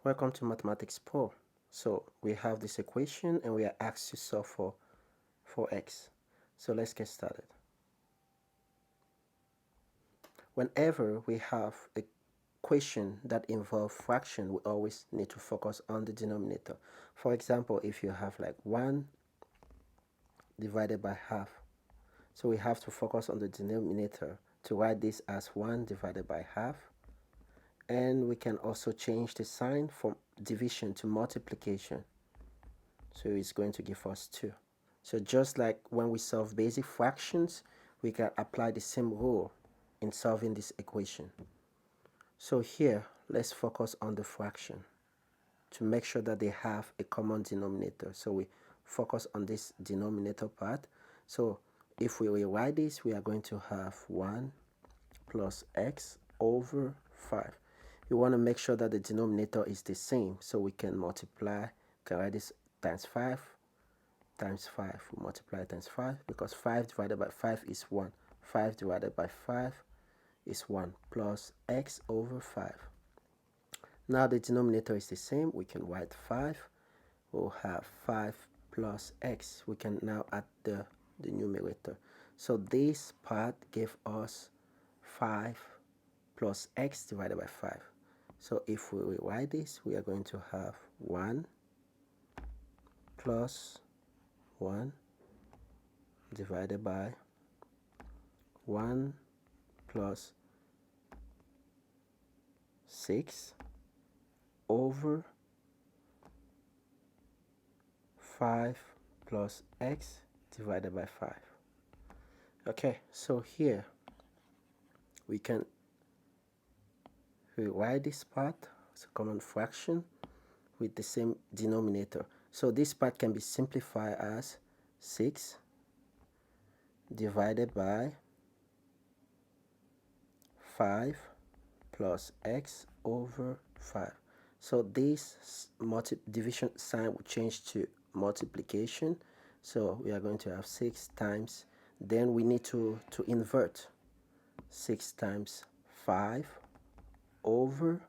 Welcome to Mathematics Pro. So we have this equation and we are asked to solve for x. So let's get started. Whenever we have a question that involves fraction, we always need to focus on the denominator. For example, if you have like 1 divided by half, so we have to focus on the denominator to write this as 1 divided by half. And we can also change the sign from division to multiplication. So it's going to give us 2. So just like when we solve basic fractions, we can apply the same rule in solving this equation. So here, let's focus on the fraction to make sure that they have a common denominator. So we focus on this denominator part. So if we rewrite this, we are going to have 1 plus x over 5. We want to make sure that the denominator is the same, so we can multiply, can write this times 5 times 5. We multiply times 5 because 5 divided by 5 is 1. 5 divided by 5 is 1 plus x over 5. Now the denominator is the same. We can write 5. We'll have 5 plus x. We can now add the numerator. So this part gave us 5 plus x divided by 5. So if we rewrite this, we are going to have 1 plus 1 divided by 1 plus 6 over 5 plus x divided by 5. Okay, so here we can rewrite this part as a common fraction with the same denominator. So this part can be simplified as 6 divided by 5 plus x over 5. So this division sign will change to multiplication. So we are going to have 6 times, then we need to invert 6 times 5 over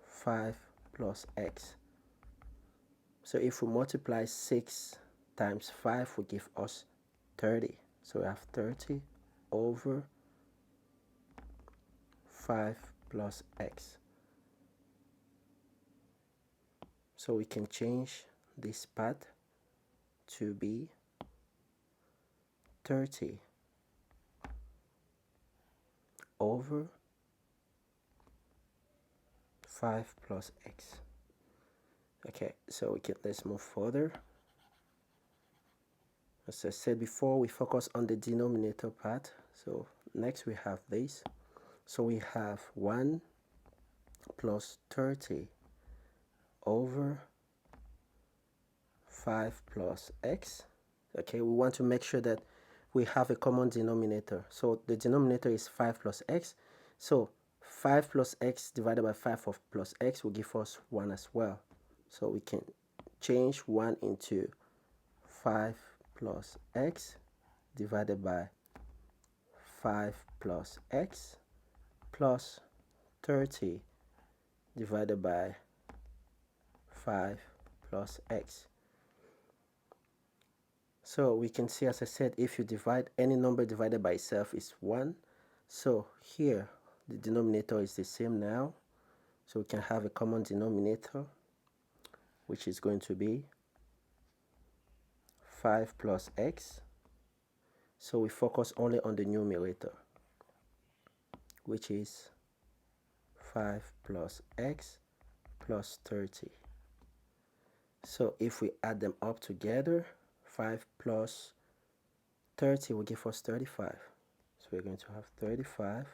5 plus x. So if we multiply 6 times 5 will give us 30. So we have 30 over 5 plus x. So we can change this part to be 30 over 5 plus x. Okay, so let's move further. As I said before, we focus on the denominator part. So next we have this. So we have 1 plus 30 over 5 plus x. Okay, we want to make sure that we have a common denominator. So the denominator is 5 plus x. So 5 plus x divided by 5 of plus x will give us 1 as well. So we can change 1 into 5 plus x divided by 5 plus x plus 30 divided by 5 plus x. So we can see, as I said, if you divide any number divided by itself is 1. So here the denominator is the same now. So we can have a common denominator, which is going to be 5 plus x. So we focus only on the numerator, which is 5 plus x plus 30. So if we add them up together, 5 plus 30 will give us 35. So we're going to have 35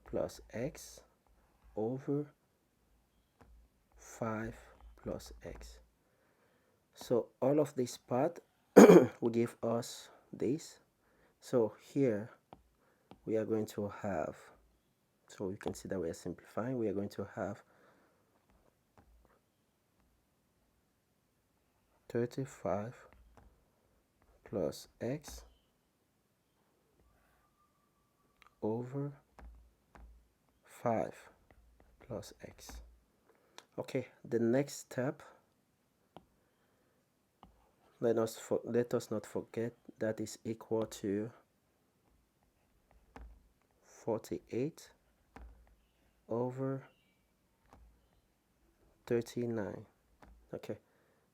plus x over 5 plus x. So all of this part will give us this. So here we are going to have, so you can see that we are simplifying, we are going to have 35 plus x over 35 plus x. Okay, the next step, let us not forget that is equal to 48 over 39. Okay,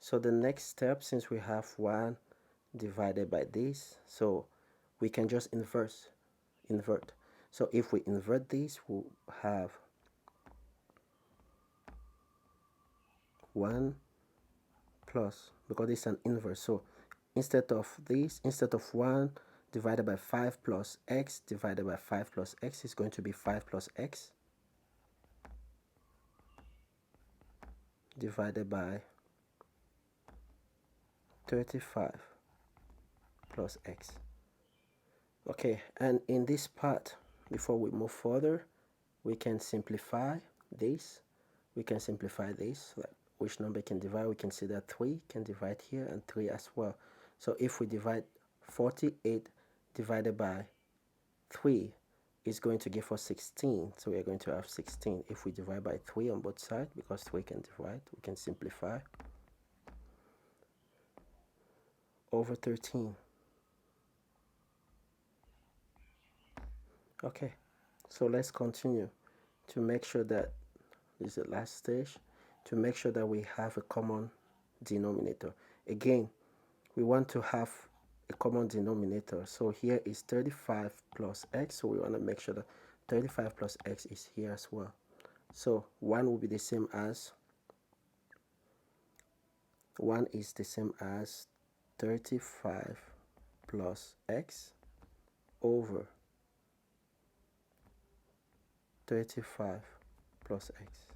so the next step, since we have 1 divided by this, so we can just invert. So if we invert this, we'll have 1 plus, because it's an inverse, so instead of 1 divided by 5 plus x divided by 5 plus x is going to be 5 plus x divided by 35 plus x. Okay, and in this part, before we move further, we can simplify this. Like which number can divide. We can see that 3 can divide here and 3 as well. So if we divide 48 divided by 3 is going to give us 16. So we are going to have 16. If we divide by 3 on both sides, because 3 can divide, we can simplify. Over 13. Okay, so let's continue to make sure that this is the last stage, to make sure that we have a common denominator. Again, we want to have a common denominator. So here is 35 plus x, so we want to make sure that 35 plus x is here as well. So 1 will be the same as 1 is the same as 35 plus x over 35 plus x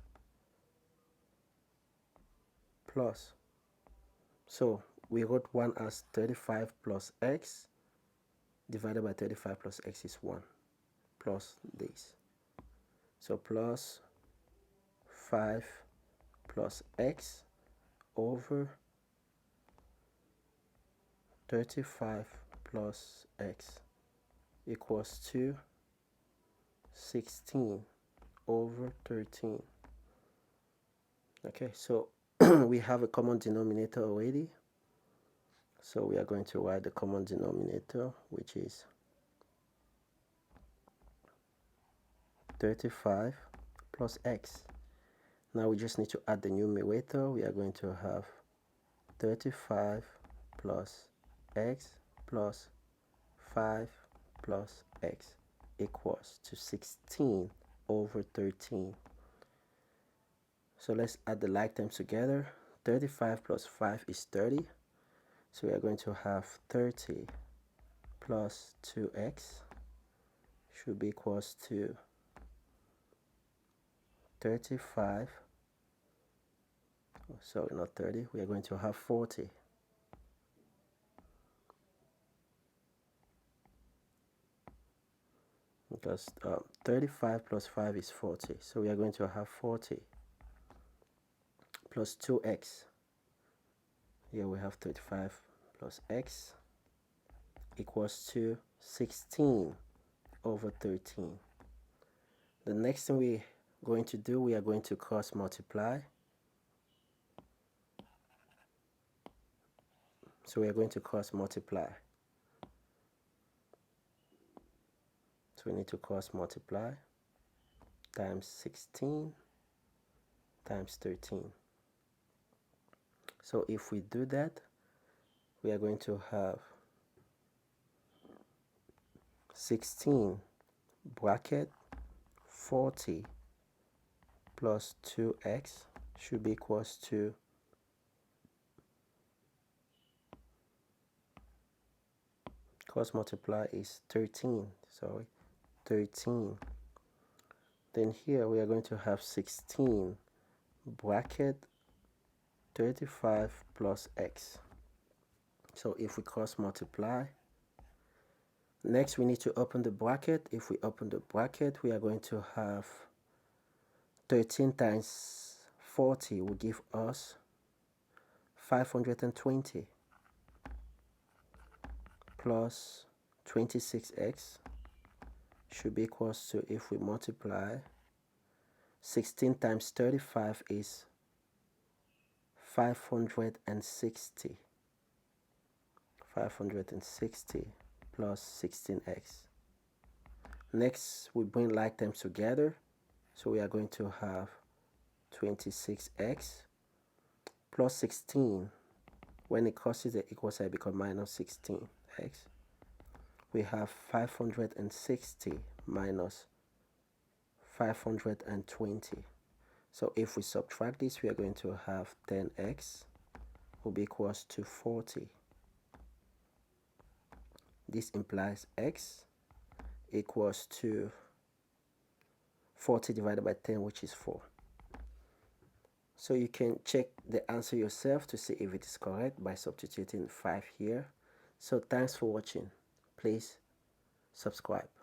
plus, so we wrote 1 as 35 plus x divided by 35 plus x is 1 plus this, so plus 5 plus x over 35 plus x equals to 16 over 13. Okay, so we have a common denominator already. So we are going to write the common denominator, which is 35 plus x. Now we just need to add the numerator. We are going to have 35 plus x plus 5 plus x equals to 16 over 13. So let's add the like terms together. 35 plus 5 is 30. So we are going to have 30 plus 2x should be equals to 35. Sorry, not 30. We are going to have 40. Because 35 plus 5 is 40. So we are going to have 40 plus 2x. Here we have 35 plus x equals to 16 over 13. The next thing we're going to do, we are going to cross multiply. So we are going to cross multiply. So we need to cross multiply times 16 times 13. So if we do that, we are going to have 16 bracket 40 plus 2x should be equals to 13. Sorry, 13. Then here we are going to have 16 bracket 35 plus x. So if we cross multiply, next we need to open the bracket. If we open the bracket, we are going to have 13 times 40 will give us 520 plus 26x should be equals to, if we multiply, 16 times 35 is 560. 560 plus 16x. Next, we bring like terms together. So we are going to have 26x plus 16. When it crosses the equal sign, it becomes minus 16x. We have 560 minus 520. So if we subtract this, we are going to have 10x will be equals to 40. This implies x equals to 40 divided by 10, which is 4. So you can check the answer yourself to see if it is correct by substituting 5 here. So thanks for watching. Please subscribe.